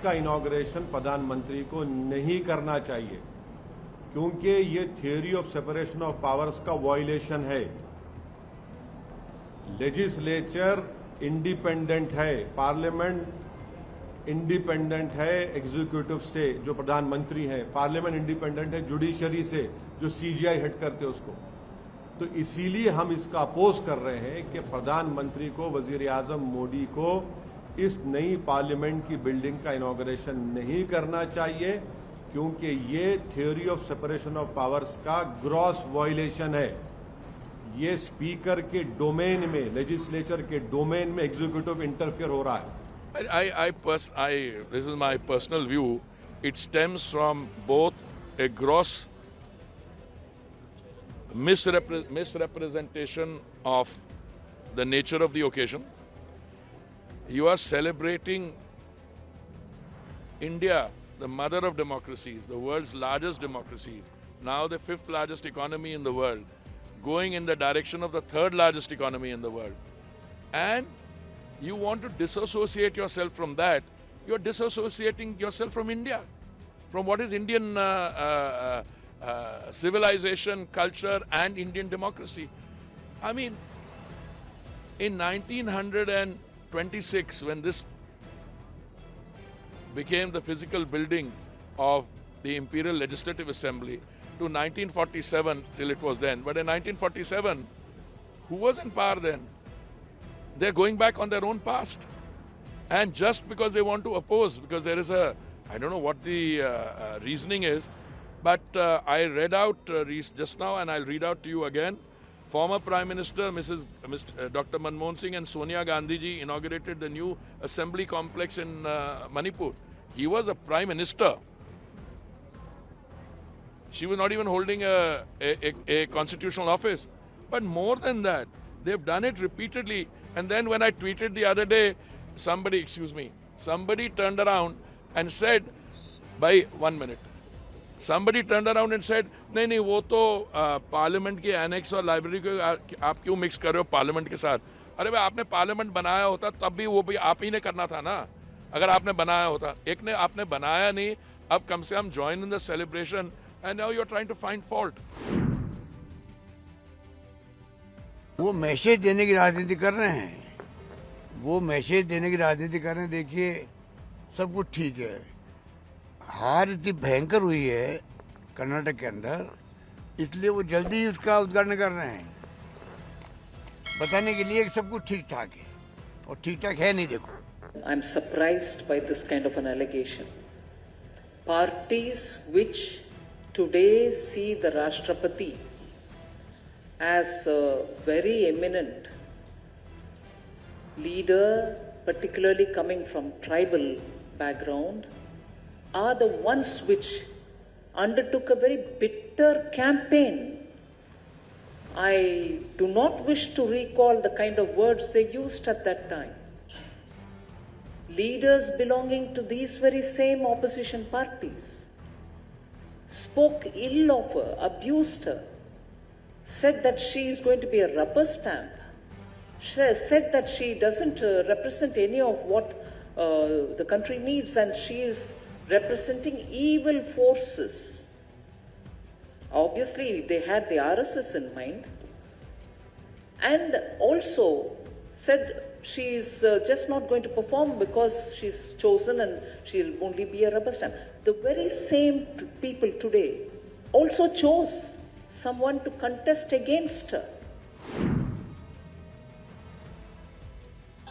इसका इनॉग्रेशन प्रधानमंत्री को नहीं करना चाहिए, क्योंकि ये theory of separation of powers का वायलेशन है। लेजिस्लेचर इंडिपेंडेंट है, पार्लियामेंट इंडिपेंडेंट है एग्जीक्यूटिव से, जो प्रधानमंत्री है, पार्लियामेंट इंडिपेंडेंट है जुडिशरी से, जो सीजीआई हेड करते हैं उसको। तो इसीलिए हम इसका अपोज कर रहे हैं कि प्रधानमंत्री को, वजीर आजम मोदी को इस नई पार्लियामेंट की बिल्डिंग का इनॉग्रेशन नहीं करना चाहिए, क्योंकि ये theory of separation of powers का ग्रॉस वायलेशन है। ये स्पीकर के डोमेन में, लेजिस्लेचर के डोमेन में एग्जीक्यूटिव इंटरफेयर हो रहा है। This is my personal view. It stems from both a gross misrepresentation of the nature of the occasion. You are celebrating India, the mother of democracies, the world's largest democracy, now the 5th largest economy in the world, going in the direction of the 3rd largest economy in the world. And you want to disassociate yourself from that. You're disassociating yourself from India, from what is Indian civilization, culture, and Indian democracy. I mean, in 1926, when this became the physical building of the Imperial Legislative Assembly, to 1947 till it was then. But in 1947, who was in power then? They're going back on their own past. And just because they want to oppose, because there is I don't know what the reasoning is, but I read out just now, and I'll read out to you again. Former Prime Minister Dr. Manmohan Singh and Sonia Gandhi ji inaugurated the new assembly complex in Manipur. He was a Prime Minister. She was not even holding a constitutional office. But more than that, they've done it repeatedly. And then when I tweeted the other day, somebody turned around and said, somebody turned around and said, नहीं वो तो parliament के annex और library को आप क्यों mix कर रहे हो पार्लियामेंट के साथ? अरे भाई, आपने पार्लियामेंट बनाया होता तब भी वो भी आप ही ने करना था ना। अगर आपने बनाया होता, एक ने आपने बनाया नहीं, अब कम से come join in the celebration, and now you're trying to find fault. वो मैसेज देने की राजनीति कर रहे हैं, देखिए सब कुछ ठीक है। हार इतनी भयंकर हुई है कर्नाटक के अंदर, इसलिए वो जल्दी उसका उद्घाटन कर रहे हैं, बताने के लिए कि सब कुछ ठीक ठाक है, और ठीक ठाक है नहीं। देखो, I am surprised by this kind of an allegation. Parties which today see the Rashtrapati as a very eminent leader, particularly coming from tribal background, are the ones which undertook a very bitter campaign. I do not wish to recall the kind of words they used at that time. Leaders belonging to these very same opposition parties spoke ill of her, abused her, said that she is going to be a rubber stamp, said that she doesn't represent any of what the country needs, and she is representing evil forces. Obviously, they had the RSS in mind, and also said she is just not going to perform because she's chosen and she'll only be a rubber stamp. The very same people today also chose someone to contest against her.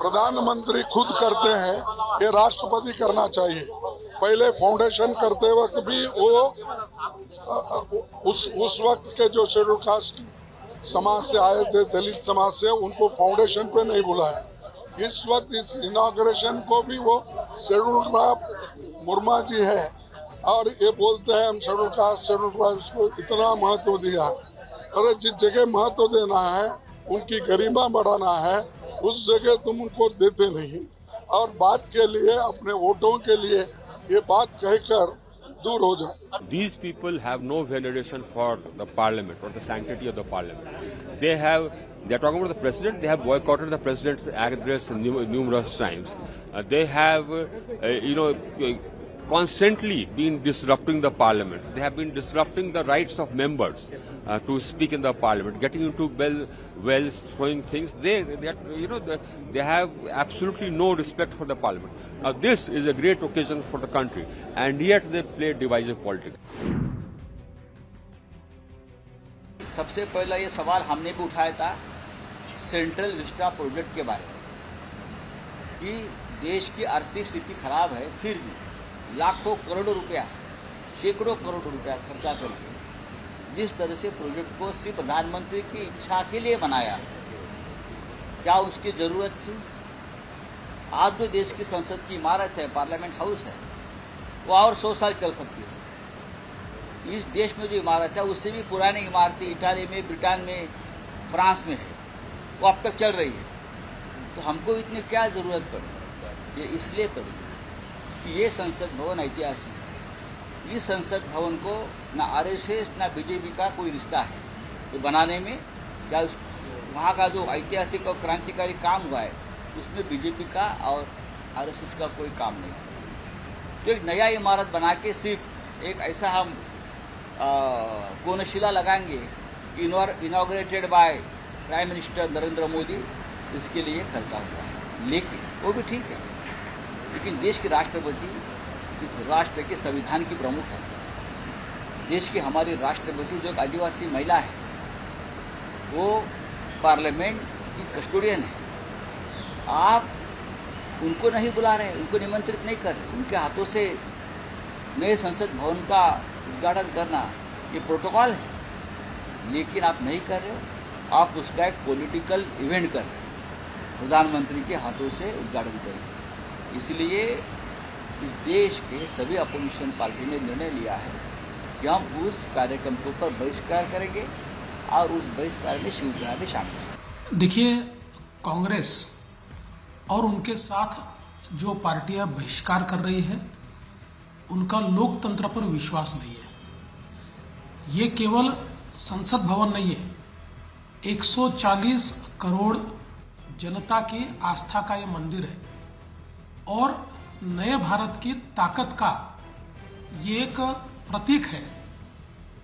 प्रधानमंत्री खुद करते हैं, ये राष्ट्रपति करना चाहिए। पहले foundation करते वक्त भी वो उस वक्त के जो शेड्यूल कास्ट समाज से आए थे, दलित समाज से, उनको फाउंडेशन पे नहीं बुलाया। इस वक्त इस इनॉग्रेशन को भी वो शेड्यूल ट्राइब मुर्मा जी है, और ये बोलते हैं हम शेड्यूल कास्ट शेड्यूल ट्राइब्स को इतना महत्व दिया। अरे जिस जगह महत्व देना है, उनकी गरिमा बढ़ाना है, उस जगह तुम उनको देते नहीं, और बात के लिए, अपने वोटों के लिए ये बात कहकर दूर हो जाते। These people have no veneration for the parliament or the sanctity of the parliament. They have They are talking about the president. They have boycotted the president's address numerous times. They have, constantly been disrupting the parliament. They have been disrupting the rights of members to speak in the parliament, getting into wells, throwing things. They have absolutely no respect for the parliament. Now, this is a great occasion for the country, and yet they play divisive politics. सबसे पहला ये सवाल हमने भी उठाया था central Vista project के बारे में कि देश की आर्थिक स्थिति खराब है, फिर भी लाखों करोड़ों रुपया, सैकड़ों करोड़ रुपया खर्चा करके जिस तरह से प्रोजेक्ट को सिर्फ प्रधानमंत्री की इच्छा के लिए बनाया, क्या उसकी जरूरत थी? आज जो देश की संसद की इमारत है, पार्लियामेंट हाउस है, वो और 100 साल चल सकती है। इस देश में जो इमारत है उससे भी पुरानी इमारतें इटाली में, ब्रिटेन में, फ्रांस में है, वो अब तक चल रही है। तो हमको इतनी क्या जरूरत पड़ी? ये इसलिए पड़ी कि ये संसद भवन ऐतिहासिक है। इस संसद भवन को ना आरएसएस ना बीजेपी का कोई रिश्ता है ये बनाने में, या वहाँ का जो ऐतिहासिक और क्रांतिकारी काम हुआ है उसमें बीजेपी का और आरएसएस का कोई काम नहीं। तो एक नया इमारत बना के सिर्फ एक ऐसा हम कोनशिला लगाएंगे inaugurated by prime minister Narendra Modi, इसके लिए खर्चा हुआ है। लेकिन वो भी ठीक है, लेकिन देश के राष्ट्रपति इस राष्ट्र के संविधान की प्रमुख है। देश की हमारी राष्ट्रपति जो एक आदिवासी महिला है, वो पार्लियामेंट की कस्टोडियन है। आप उनको नहीं बुला रहे, उनको निमंत्रित नहीं कर रहे, उनके हाथों से नए संसद भवन का उद्घाटन करना ये प्रोटोकॉल है, लेकिन आप नहीं कर रहे हो। आप उसका एक पॉलिटिकल इवेंट कर रहे हैं, प्रधानमंत्री के हाथों से उद्घाटन करें। इसलिए इस देश के सभी अपोजिशन पार्टी ने निर्णय लिया है कि हम उस कार्यक्रम के ऊपर बहिष्कार करेंगे और उस बहिष्कार में शिवसेना भी शामिल है। देखिए, कांग्रेस और उनके साथ जो पार्टियां बहिष्कार कर रही है उनका लोकतंत्र पर विश्वास नहीं है। ये केवल संसद भवन नहीं है, 140 करोड़ जनता की आस्था का ये मंदिर है और नए भारत की ताकत का ये एक प्रतीक है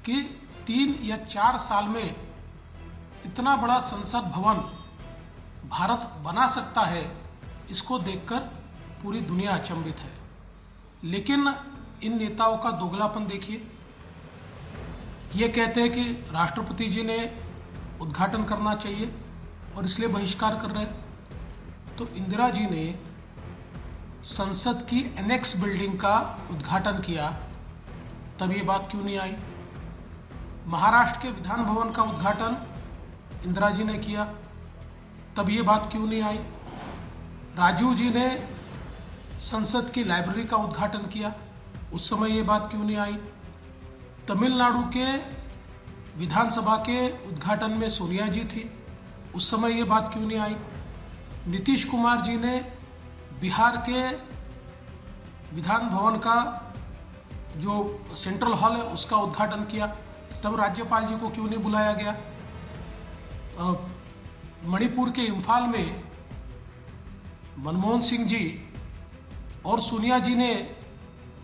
कि 3 या 4 साल में इतना बड़ा संसद भवन भारत बना सकता है। इसको देखकर पूरी दुनिया अचंभित है। लेकिन इन नेताओं का दोगलापन देखिए, ये कहते हैं कि राष्ट्रपति जी ने उद्घाटन करना चाहिए और इसलिए बहिष्कार कर रहे हैं। तो इंदिरा जी ने संसद की एनेक्स बिल्डिंग का उद्घाटन किया, तब ये बात क्यों नहीं आई? महाराष्ट्र के विधान भवन का उद्घाटन इंदिरा जी ने किया, तब ये बात क्यों नहीं आई? राजीव जी ने संसद की लाइब्रेरी का उद्घाटन किया, उस समय ये बात क्यों नहीं आई? तमिलनाडु के विधानसभा के उद्घाटन में सोनिया जी थी, उस समय ये बात क्यों नहीं आई? नीतीश कुमार जी ने बिहार के विधान भवन का जो सेंट्रल हॉल है उसका उद्घाटन किया, तब राज्यपाल जी को क्यों नहीं बुलाया गया? मणिपुर के इम्फाल में मनमोहन सिंह जी और सोनिया जी ने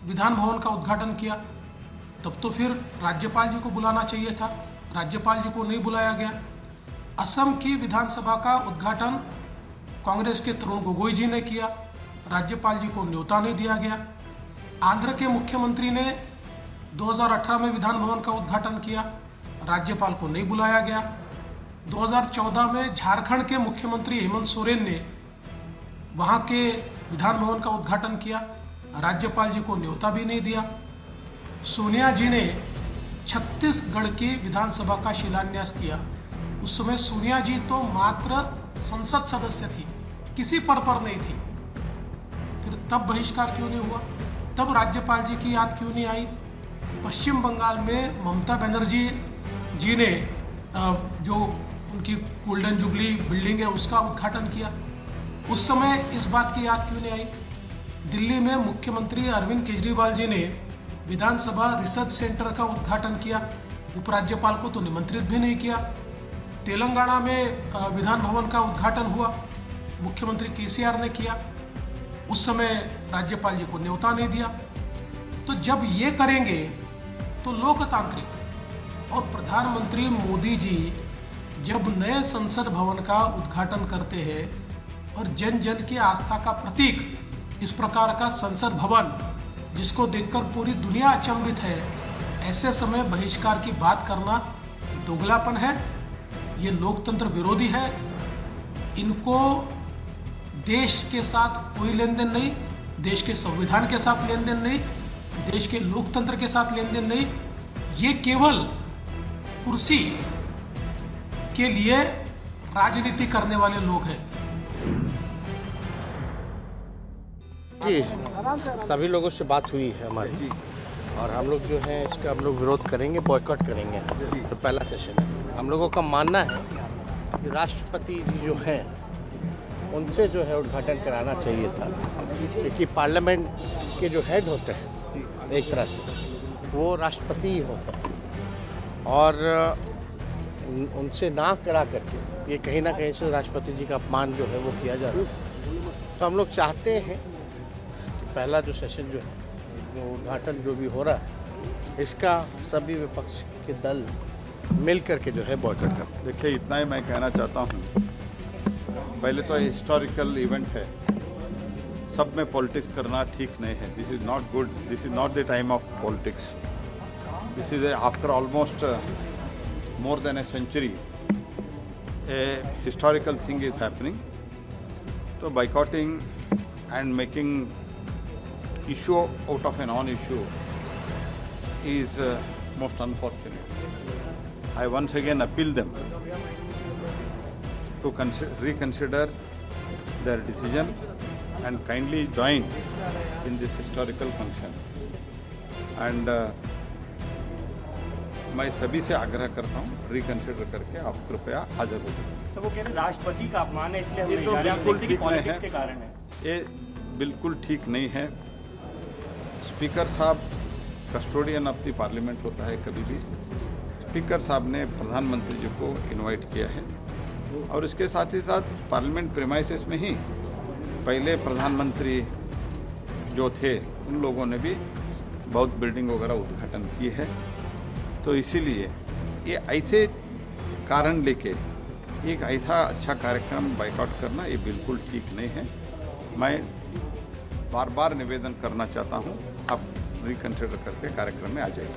विधान भवन का उद्घाटन किया, तब तो फिर राज्यपाल जी को बुलाना चाहिए था, राज्यपाल जी को नहीं बुलाया गया। असम की विधानसभा का उद्घाटन कांग्रेस के तरुण गोगोई जी ने किया, राज्यपाल जी को न्योता नहीं दिया गया। आंध्र के मुख्यमंत्री ने 2018 में विधान भवन का उद्घाटन किया, राज्यपाल को नहीं बुलाया गया। 2014 में झारखंड के मुख्यमंत्री हेमंत सोरेन ने वहां के विधान भवन का उद्घाटन किया, राज्यपाल जी को न्योता भी नहीं दिया। सोनिया जी ने छत्तीसगढ़ की विधानसभा का शिलान्यास किया, उस समय सोनिया जी तो मात्र संसद सदस्य थी, किसी पद पर नहीं थी। फिर तब बहिष्कार क्यों नहीं हुआ? तब राज्यपाल जी की याद क्यों नहीं आई? पश्चिम बंगाल में ममता बनर्जी जी ने जो उनकी गोल्डन जुबली बिल्डिंग है उसका उद्घाटन किया, उस समय इस बात की याद क्यों नहीं आई? दिल्ली में मुख्यमंत्री अरविंद केजरीवाल जी ने विधानसभा रिसर्च सेंटर का उद्घाटन किया, उपराज्यपाल को तो निमंत्रित भी नहीं किया। तेलंगाना में विधान भवन का उद्घाटन हुआ, मुख्यमंत्री केसीआर ने किया, उस समय राज्यपाल जी को न्योता नहीं दिया। तो जब ये करेंगे तो लोकतांत्रिक और प्रधानमंत्री मोदी जी जब नए संसद भवन का उद्घाटन करते हैं और जन जन की आस्था का प्रतीक इस प्रकार का संसद भवन जिसको देखकर पूरी दुनिया अचंभित है, ऐसे समय बहिष्कार की बात करना दोगलापन है, ये लोकतंत्र विरोधी है। इनको देश के साथ कोई लेन देन नहीं, देश के संविधान के साथ लेन देन नहीं, देश के लोकतंत्र के साथ लेन देन नहीं। ये केवल कुर्सी के लिए राजनीति करने वाले लोग हैं। सभी लोगों से बात हुई है हमारी और हम लोग जो है इसका हम लोग विरोध करेंगे, बॉयकॉट करेंगे। तो पहला सेशन है, हम लोगों का मानना है कि राष्ट्रपति जी जो हैं उनसे जो है उद्घाटन कराना चाहिए था, क्योंकि पार्लियामेंट के जो हेड होते हैं एक तरह से वो राष्ट्रपति ही होता है और उनसे ना करा करके ये कहीं ना कहीं से राष्ट्रपति जी का अपमान जो है वो किया जा रहा है। तो हम लोग चाहते हैं कि पहला जो सेशन जो है जो उद्घाटन जो भी हो रहा है इसका सभी विपक्ष के दल मिल करके जो है बॉयकॉट कर। देखिए, इतना ही मैं कहना चाहता हूँ, पहले तो हिस्टोरिकल इवेंट है, सब में पॉलिटिक्स करना ठीक नहीं है। This is not good, this is not the time of politics. This is after almost more than a century a historical thing is happening. So boycotting and making issue out of a non-issue is most unfortunate. I once again appeal them to reconsider their decision and kindly join in this historical function. And मैं सभी से आग्रह करता हूँ reconsider करके आप कृपया हाजिर हो जाए। सर वो कह रहे हैं राष्ट्रपति का अपमान है इसलिए ये तो बिल्कुल ठीक नहीं है, के कारण है। ये बिल्कुल ठीक नहीं है। स्पीकर साहब कस्टोडियन ऑफ द पार्लियामेंट होता है। कभी भी स्पीकर साहब ने प्रधानमंत्री जी को इनवाइट किया है और इसके साथ ही साथ पार्लियामेंट प्रीमाइसेस में ही पहले प्रधानमंत्री जो थे उन लोगों ने भी बहुत बिल्डिंग वगैरह उद्घाटन किए है। तो इसीलिए ये ऐसे कारण लेके एक ऐसा अच्छा कार्यक्रम बायकॉट करना ये बिल्कुल ठीक नहीं है। मैं बार बार निवेदन करना चाहता हूँ, आप रिकंसिडर करके कार्यक्रम में आ जाइए।